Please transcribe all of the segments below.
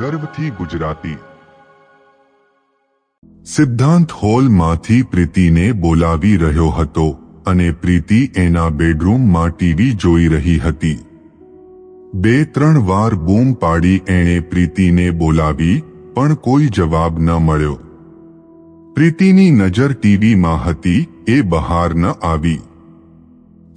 ગર્વથી ગુજરાતી. સિદ્ધાંત હોલમાંથી પ્રીતિને બોલાવી રહ્યો હતો અને પ્રીતિ એના બેડરૂમમાં ટીવી જોઈ રહી હતી. 2-3 વાર બૂમ પાડી એણે પ્રીતિને બોલાવી, પણ કોઈ જવાબ ન મળ્યો. પ્રીતિની નજર ટીવીમાં હતી, એ બહાર ન આવી.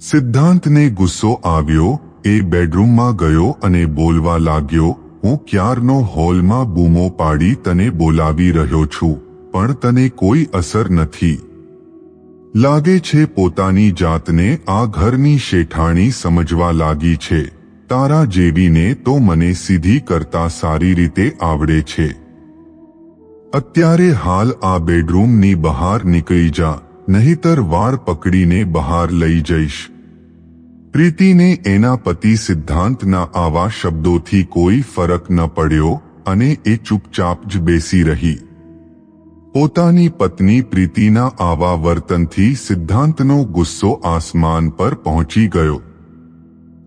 સિદ્ધાંતને ગુસ્સો આવ્યો. એ બેડરૂમમાં ગયો અને બોલવા લાગ્યો, હું ક્યારનો હોલમાં બૂમો પાડી તને બોલાવી રહ્યો છું, પણ તને કોઈ અસર નથી. લાગે છે પોતાની જાતને આ ઘરની શેઠાણી સમજવા લાગી છે. તારા જેવીને તો મને સીધી કરતા સારી રીતે આવડે છે. અત્યારે હાલ આ બેડરૂમની બહાર નીકળી જા, નહીતર વાળ પકડીને બહાર લઈ જઈશ. પ્રીતિને એના પતિ સિદ્ધાંતના આવા શબ્દોથી કોઈ ફરક ન પડ્યો અને એ ચૂપચાપ જ બેસી રહી. પોતાની પત્ની પ્રીતિના આવા વર્તનથી સિદ્ધાંતનો ગુસ્સો આસમાન પર પહોંચી ગયો.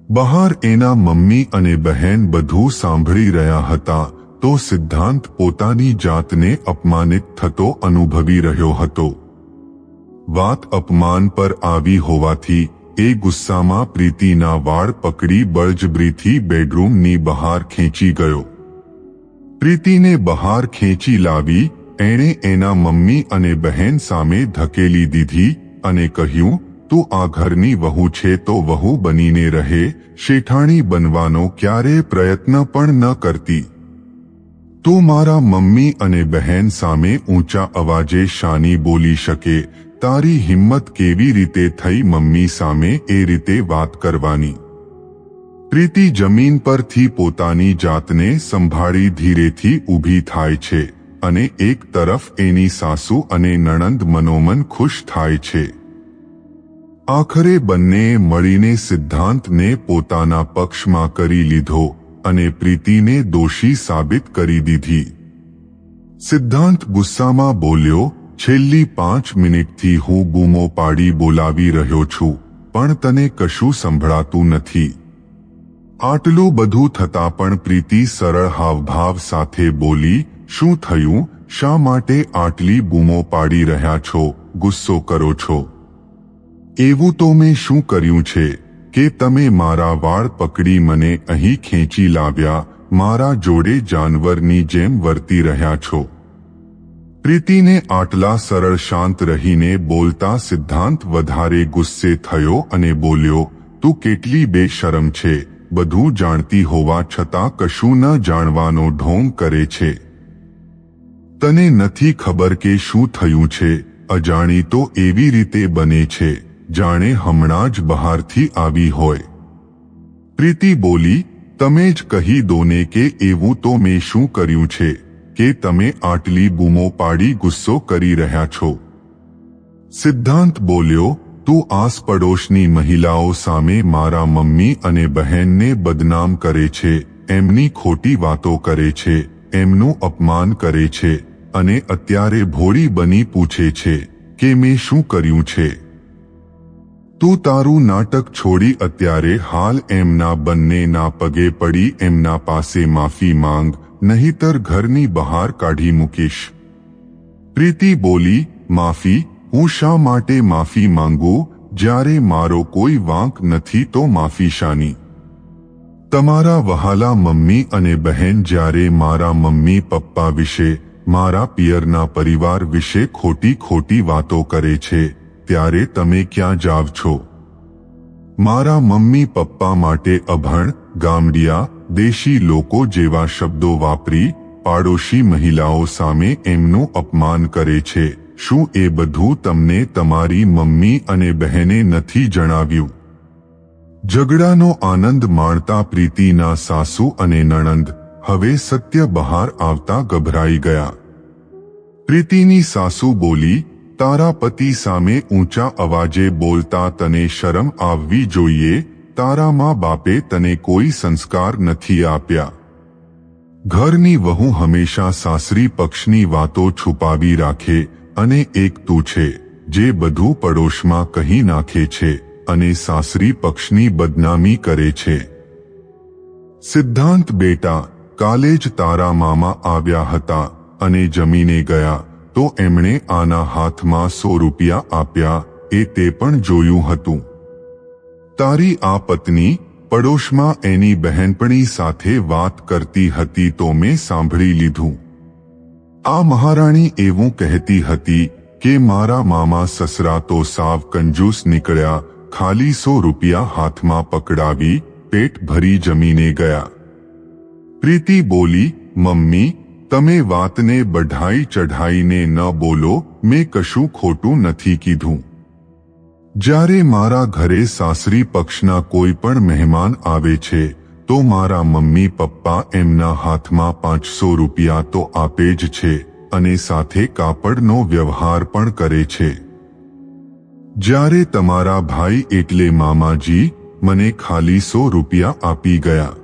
બહાર એના મમ્મી અને બહેન બધું સાંભળી રહ્યા હતા, તો સિદ્ધાંત પોતાની જાતને અપમાનિત થતો અનુભવી રહ્યો હતો. વાત અપમાન પર આવી હોવાથી એ ગુસ્સામાં પ્રીતિના વાળ પકડી બળજબરીથી બેડરૂમની બહાર ખેંચી ગયો. પ્રીતિને બહાર ખેંચી લાવી એણે એના મમ્મી અને બહેન સામે ધકેલી દીધી અને કહ્યું, તું આ ઘરની વહુ છે તો વહુ બનીને રહે, શેઠાણી બનવાનો ક્યારેય પ્રયત્ન પણ ન કરતી. તું મારા મમ્મી અને બહેન સામે ઊંચા અવાજે શાની બોલી શકે? તારી હિંમત કેવી રીતે થઈ મમ્મી સામે એ રીતે વાત કરવાની? પ્રીતિ જમીન પરથી પોતાની જાતને સંભાળી ધીરેથી ઊભી થાય છે અને એક તરફ એની સાસુ અને નણંદ મનોમન ખુશ થાય છે. આખરે બંનેએ મળીને સિદ્ધાંતને પોતાના પક્ષમાં કરી લીધો અને પ્રીતિને દોષી સાબિત કરી દીધી. સિદ્ધાંત ગુસ્સામાં બોલ્યો, છેલ્લી 5 મિનિટથી હું બૂમો પાડી બોલાવી રહ્યો છું, પણ તને કશું સંભળાતું નથી. આટલું બધું થતાં પણ પ્રીતિ સરળ હાવભાવ સાથે બોલી, શું થયું? શા માટે આટલી બૂમો પાડી રહ્યા છો? ગુસ્સો કરો છો? એવું તો મેં શું કર્યું છે કે તમે મારા વાળ પકડી મને અહીં ખેંચી લાવ્યા, મારા જોડે જાનવરની જેમ વર્તી રહ્યા છો? પ્રીતિને આટલા સરળ શાંત રહીને બોલતા સિદ્ધાંત વધારે ગુસ્સે થયો અને બોલ્યો, તું કેટલી બેશરમ છે, બધું જાણતી હોવા છતાં કશું ન જાણવાનો ઢોંગ કરે છે. તને નથી ખબર કે શું થયું છે? અજાણી તો એવી રીતે બને છે જાણે હમણાં જ બહારથી આવી હોય. પ્રીતિ બોલી, તમે જ કહી દો ને કે એવું તો મેં શું કર્યું છે કે તમે આટલી બૂમો પાડી ગુસ્સો કરી રહ્યા છો? સિદ્ધાંત બોલ્યો, તું આસપડોશની મહિલાઓ સામે મારા મમ્મી અને બહેનને બદનામ કરે છે, એમની ખોટી વાતો કરે છે, એમનું અપમાન કરે છે અને અત્યારે ભોળી બની પૂછે છે કે મેં શું કર્યું છે? તું તારું નાટક છોડી અત્યારે હાલ એમના બંનેના પગે પડી એમના પાસે માફી માંગ, નહીતર ઘરની બહાર કાઢી મૂકીશ. પ્રીતિ બોલી, માફી? હું શા માટે માફી માંગું? જ્યારે મારો કોઈ વાંક નથી તો માફી શાની? તમારા વહાલા મમ્મી અને બહેન જ્યારે મારા મમ્મી પપ્પા વિશે, મારા પિયરના પરિવાર વિશે ખોટી ખોટી વાતો કરે છે, ત્યારે તમે ક્યાં જાવ છો? મારા મમ્મી પપ્પા માટે અભણ, ગામડિયા, દેશી લોકો જેવા શબ્દો વાપરી પાડોશી મહિલાઓ સામે એમનું અપમાન કરે છે. શું એ બધું તમને તમારી મમ્મી અને બહેને નથી જણાવ્યું? ઝઘડાનો આનંદ માણતા પ્રીતિના સાસુ અને નણંદ હવે સત્ય બહાર આવતા ગભરાઈ ગયા. પ્રીતિની સાસુ બોલી, તારા પતિ સામે ઊંચા અવાજે બોલતા તને શરમ આવવી જોઈએ. તારા મા બાપે તને કોઈ સંસ્કાર નથી આપ્યા. ઘરની વહુ હંમેશા સાસરી પક્ષની વાતો છુપાવી રાખે અને એક તું છે જે બધું પડોશમાં કહી નાખે છે અને સાસરી પક્ષની બદનામી કરે છે. સિદ્ધાંત બેટા, કાલે જ તારા મામા આવ્યા હતા અને જમીને ગયા તો એમણે આના હાથમાં 100 રૂપિયા આપ્યા, એ તે પણ જોયું હતું. તારી આ પત્ની પડોશમાં એની બહેનપણી સાથે વાત કરતી હતી તો મેં સાંભળી લીધું. આ મહારાણી એવું કહેતી હતી કે મારા મામા સસરા તો સાવ કંજૂસ નીકળ્યા, ખાલી 100 રૂપિયા હાથમાં પકડાવી પેટ ભરી જમીને ગયા. પ્રીતિ બોલી, મમ્મી તમે વાતને બઢાઈ ચઢાઈને ન બોલો, મેં કશું ખોટું નથી કીધું. જ્યારે મારા ઘરે સાસરી પક્ષના કોઈ પણ મહેમાન આવે છે તો મારા મમ્મી પપ્પા એમના હાથમાં 500 રૂપિયા તો આપે જ છે અને સાથે કાપડનો વ્યવહાર પણ કરે છે. જ્યારે તમારા ભાઈ એટલે મામાજી મને ખાલી 100 રૂપિયા આપી ગયા.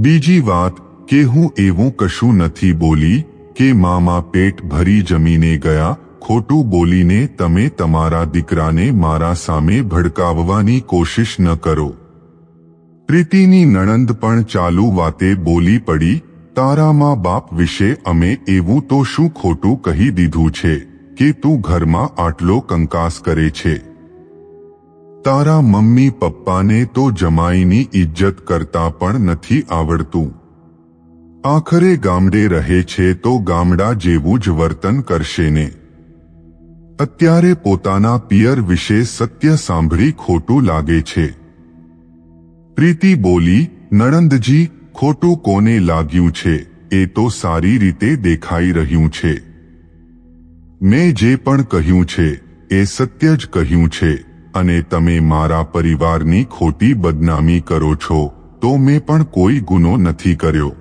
બીજી વાત કે હું એવું કશું નથી બોલી કે મામા પેટ ભરી જમીને ગયા. ખોટું બોલીને તમે તમારા દીકરાને મારા સામે ભડકાવવાની કોશિશ ન કરો. પ્રીતિની નણંદ પણ ચાલુ વાતે બોલી પડી, તારા મા બાપ વિશે અમે એવું તો શું ખોટું કહી દીધું છે કે તું ઘરમાં આટલો કંકાસ કરે છે? તારા મમ્મી પપ્પાને તો જમાઈની ઇજ્જત કરતા પણ નથી આવડતું. આખરે ગામડે રહે છે તો ગામડા જેવું જ વર્તન કરશે ને. અત્યારે પોતાના પિયર વિશે સત્ય સાંભળી ખોટું લાગે છે. પ્રીતિ બોલી, નણંદજી ખોટું કોને લાગ્યું છે એ તો સારી રીતે દેખાઈ રહ્યું છે. મેં જે પણ કહ્યું છે એ સત્ય જ કહ્યું છે અને તમે મારા પરિવારની ખોટી બદનામી કરો છો તો મેં પણ કોઈ ગુનો નથી કર્યો.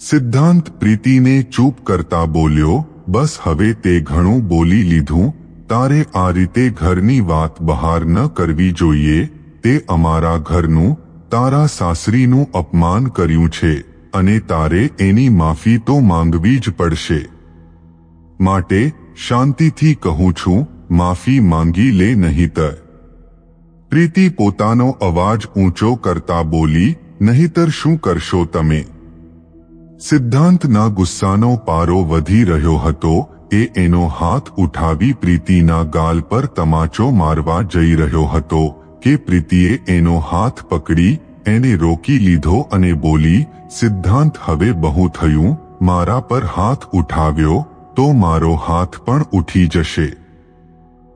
સિદ્ધાંત પ્રીતિને ચૂપ કરતા બોલ્યો, બસ હવે તે ઘણું બોલી લીધું, તારે આ રીતે ઘરની વાત બહાર ન કરવી જોઈએ. તે અમારા ઘરનું, તારા સાસરીનું અપમાન કર્યું છે અને તારે એની માફી તો માંગવી જ પડશે. માટે શાંતિથી કહું છું, માફી માંગી લે નહીતર. પ્રીતિ પોતાનો અવાજ ઊંચો કરતા બોલી, નહીતર શું કરશો તમે? સિદ્ધાંતના ગુસ્સાનો પારો વધી રહ્યો હતો. એ એનો હાથ ઉઠાવી પ્રીતિના ગાલ પર તમાચો મારવા જઈ રહ્યો હતો કે પ્રીતિએ એનો હાથ પકડી એને રોકી લીધો અને બોલી, સિદ્ધાંત હવે બહુ થયું, મારા પર હાથ ઉઠાવ્યો તો મારો હાથ પણ ઉઠી જશે.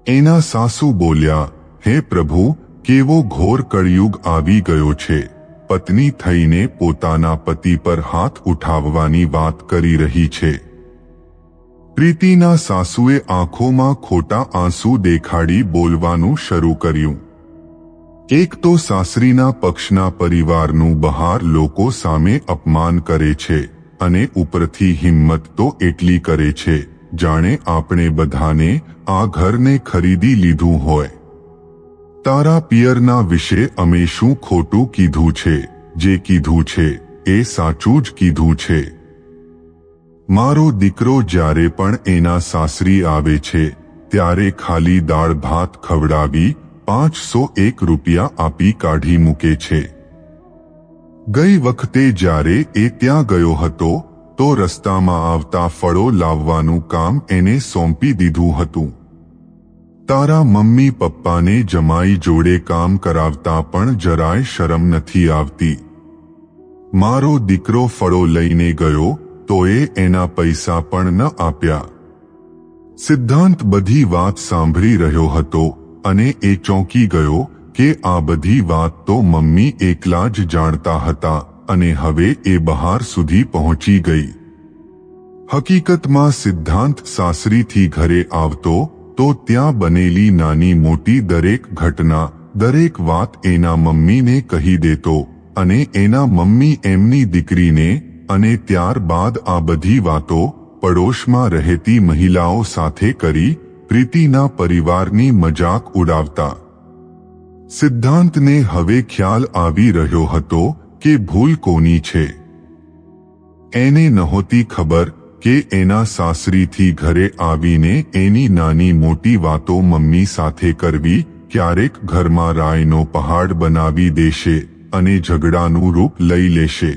એના સાસુ બોલ્યા, હે પ્રભુ, કેવો ઘોર કળિયુગ આવી ગયો છે. પત્ની થઈને પોતાના પતિ પર હાથ ઉઠાવવાની વાત કરી રહી છે. પ્રીતિના સાસુએ આંખોમાં ખોટા આંસુ દેખાડી બોલવાનું શરૂ કર્યું. એક તો સાસરીના પક્ષના પરિવારનું બહાર લોકો સામે અપમાન કરે છે અને ઉપરથી હિંમત તો એટલી કરે છે જાણે આપણે બધાને આ ઘરને ખરીદી લીધું હોય. તારા પિયરના વિશે અમે શું ખોટું કીધું છે? જે કીધું છે એ સાચું જ કીધું છે. મારો દીકરો જ્યારે પણ એના સાસરી આવે છે ત્યારે ખાલી દાળ ભાત ખવડાવી 501 રૂપિયા આપી કાઢી મૂકે છે. ગઈ વખતે જ્યારે એ ત્યાં ગયો હતો તો રસ્તામાં આવતા ફળો લાવવાનું કામ એને સોંપી દીધું હતું. તારા મમ્મી પપ્પાને જમાઈ જોડે કામ કરાવતા પણ જરાય શરમ નથી આવતી. મારો દીકરો ફળો લઈને ગયો તો એ એના પૈસા પણ ન આપ્યા. સિદ્ધાંત બધી વાત સાંભળી રહ્યો હતો અને એ ચોંકી ગયો કે આ બધી વાત તો મમ્મી એકલા જ જાણતા હતા અને હવે એ બહાર સુધી પહોંચી ગઈ. હકીકતમાં સિદ્ધાંત સાસરીથી ઘરે આવતો તો ત્યાં બનેલી નાની મોટી દરેક ઘટના, દરેક વાત એના મમ્મીને કહી દેતો અને એના મમ્મી એમની દીકરીને, અને ત્યારબાદ આ બધી વાતો પડોશમાં રહેતી મહિલાઓ સાથે કરી પ્રીતિના પરિવારની મજાક ઉડાવતા. સિદ્ધાંતને હવે ખ્યાલ આવી રહ્યો હતો કે ભૂલ કોની છે. એને નહોતી ખબર કે એના સાસરીથી ઘરે આવીને એની નાની મોટી વાતો મમ્મી સાથે કરવી ક્યારેક ઘરમાં રાયનો પહાડ બનાવી દેશે અને ઝઘડાનું રૂપ લઈ લેશે.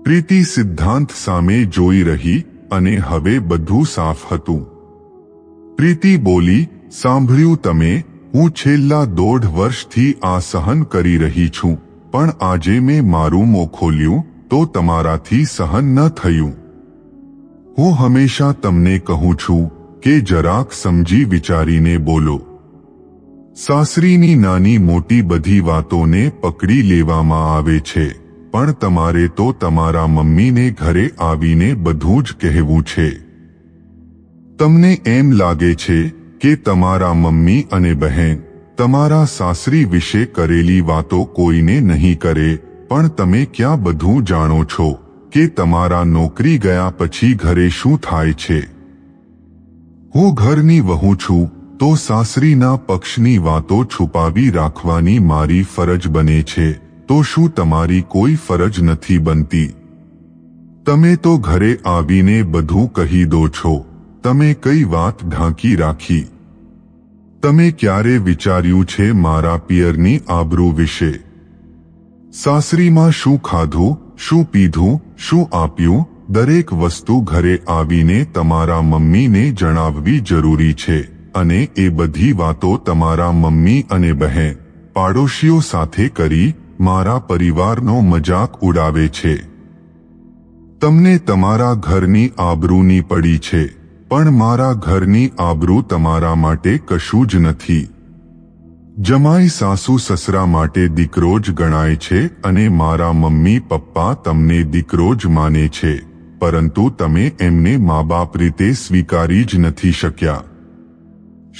પ્રીતિ સિદ્ધાંત સામે જોઈ રહી અને હવે બધું સાફ હતું. પ્રીતિ બોલી, સાંભળ્યું તમે? હું છેલ્લા 1.5 વર્ષથી આ સહન કરી રહી છું, પણ આજે મેં મારું મોં ખોલ્યું તો તમારાથી સહન ન થયું. હું હંમેશા તમને કહું છું કે જરાક સમજી વિચારીને બોલો. સાસરીની નાની મોટી બધી વાતોને પકડી લેવામાં આવે છે, પણ તમારે તો તમારા મમ્મીને ઘરે આવીને બધું જ કહેવું છે. તમને એમ લાગે છે કે તમારા મમ્મી અને બહેન તમારા સાસરી વિશે કરેલી વાતો કોઈને નહીં કરે, પણ તમે ક્યાં બધું જાણો છો કે તમારા નોકરી ગયા પછી ઘરે શું થાય છે? હું ઘરની વહુ છું તો સાસરીના પક્ષની વાતો છુપાવી રાખવાની મારી ફરજ બને છે, તો શું તમારી કોઈ ફરજ નથી બનતી? તમે તો ઘરે આવીને બધું કહી દો છો. તમે કઈ વાત ઢાંકી રાખી? તમે ક્યારે વિચાર્યું છે મારા પિયરની આબરૂ વિશે? સાસરીમાં શું ખાધું, શું પીધું, શું આપ્યું, દરેક વસ્તુ ઘરે આવીને તમારા મમ્મીને જણાવવી જરૂરી છે, અને એ બધી વાતો તમારા મમ્મી અને બહેન પાડોશીઓ સાથે કરી મારા પરિવારનો મજાક ઉડાવે છે. તમને તમારા ઘરની આબરૂની પડી છે, પણ મારા ઘરની આબરૂ તમારા માટે કશું જ નથી. જમાઈ સાસુ સસરા માટે દીકરો જ ગણાય છે, અને મારા મમ્મી પપ્પા તમને દીકરો જ માને છે, પરંતુ તમે એમને મા બાપ રીતે સ્વીકારી જ નથી શક્યા.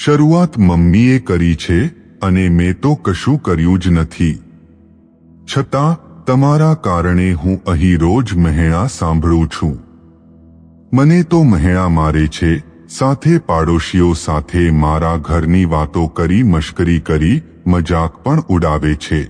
શરૂઆત મમ્મીએ કરી છે અને મેં તો કશું કર્યું જ નથી. છતાં તમારા કારણે હું અહીં રોજ મહેણા સાંભળું છું. મને તો મહેણા મારે છે, સાથે પાડોશીઓ સાથે મારા ઘરની વાતો કરી મશ્કરી કરી મજાક પણ ઉડાવે છે.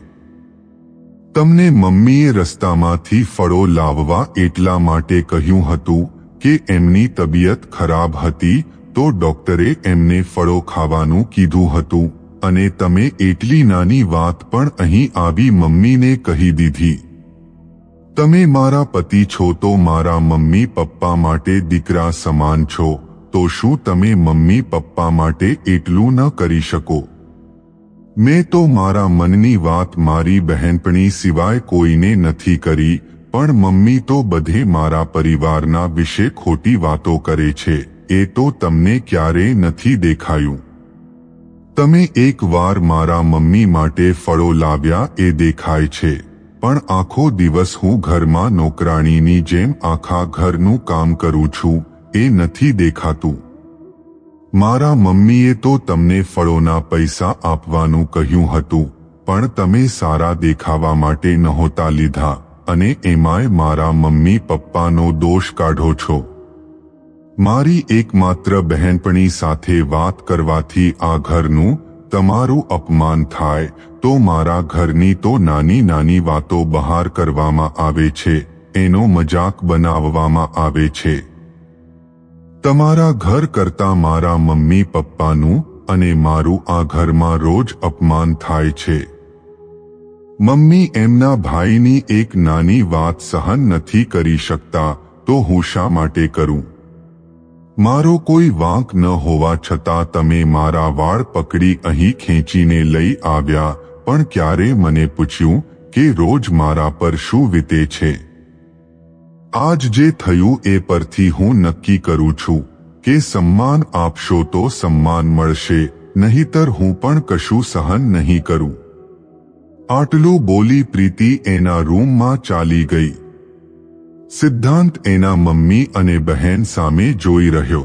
તમને મમ્મીએ રસ્તામાંથી ફળો લાવવા એટલા માટે કહ્યું હતું કે એમની તબિયત ખરાબ હતી, તો ડોક્ટરે એમને ફળો ખાવાનું કીધું હતું, અને તમે એટલી નાની વાત પણ અહીં આવી મમ્મીને કહી દીધી. તમે મારા પતિ છો તો મારા મમ્મી પપ્પા માટે દીકરા સમાન છો, તો શું તમે મમ્મી પપ્પા માટે એટલું ન કરી શકો? મેં તો મારા મનની વાત મારી બહેનપણી સિવાય કોઈને નથી કરી, પણ મમ્મી તો બધે મારા પરિવારના વિશે ખોટી વાતો કરે છે. એ તો તમને ક્યારેય નથી દેખાયું. તમે એકવાર મારા મમ્મી માટે ફળો લાવ્યા એ દેખાય છે, પણ આખો દિવસ હું ઘરમાં નોકરાણીની જેમ આખા ઘરનું કામ કરું છું, એ નથી દેખાતું. મારા મમ્મીએ તો તમને ફળોના પૈસા આપવાનું કહ્યું હતું, પણ તમે સારા દેખાવા માટે નહોતા લીધા, અને એમાંય મારા મમ્મી પપ્પાનો દોષ કાઢો છો. મારી એકમાત્ર બહેનપણી સાથે વાત કરવાથી આ ઘરનું તમારું અપમાન થાય, તો મારા ઘરની તો નાની નાની વાતો બહાર કરવામાં આવે છે, એનો મજાક બનાવવામાં આવે છે. તમારા ઘર કરતાં મારા મમ્મી પપ્પાનું અને મારું આ ઘરમાં રોજ અપમાન થાય છે. મમ્મી એમના ભાઈની એક નાની વાત સહન નથી કરી શકતા, તો હું શા માટે કરું? મારો કોઈ વાંક ન હોવા છતાં તમે મારા વાળ પકડી અહીં ખેંચીને લઈ આવ્યા, પણ ક્યારે મને પૂછ્યું કે રોજ મારા પર શું વીતે છે? આજ જે થયું એ પરથી હું નક્કી કરું છું કે સન્માન આપશો તો સન્માન મળશે, નહીતર હું પણ કશું સહન નહીં કરું. આટલું બોલી પ્રીતિ એના રૂમમાં ચાલી ગઈ. સિદ્ધાંત એના મમ્મી અને બહેન સામે જોઈ રહ્યો.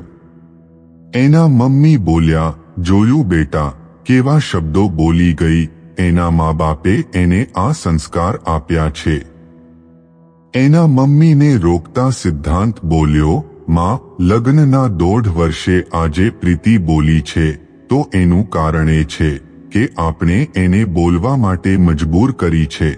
એના મમ્મી બોલ્યા, જોયું બેટા, કેવા શબ્દો બોલી ગઈ. એના મા બાપે એને આ સંસ્કાર આપ્યા છે. એના મમ્મીને રોકતા સિદ્ધાંત બોલ્યો, માં, લગ્નના 1.5 વર્ષે આજે પ્રીતિ બોલી છે, તો એનું કારણ એ છે કે આપણે એને બોલવા માટે મજબૂર કરી છે.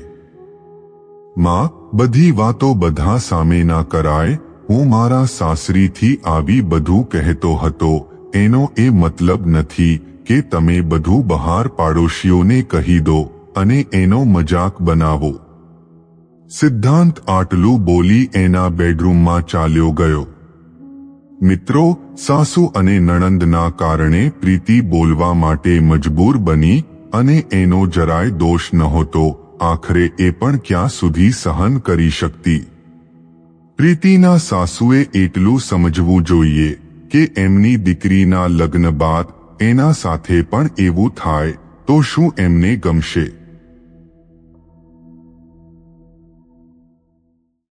માં, બધી વાતો બધા સામે ના કરાય. હું મારા સાસરીથી આવી બધું કહેતો હતો, એનો એ મતલબ નથી કે તમે બધું બહાર પાડોશીઓને કહી દો અને એનો મજાક બનાવો. સિદ્ધાંત આટલું બોલી એના બેડરૂમમાં ચાલ્યો ગયો. મિત્રો, સાસુ અને નણંદના કારણે પ્રીતિ બોલવા માટે મજબૂર બની અને એનો જરાય દોષ નહોતો. આખરે એ પણ ક્યાં સુધી સહન કરી શકતી? પ્રીતિના સાસુએ એટલું સમજવું જોઈએ કે એમની દીકરીના લગ્ન બાદ એના સાથે પણ એવું થાય તો શું એમને ગમશે?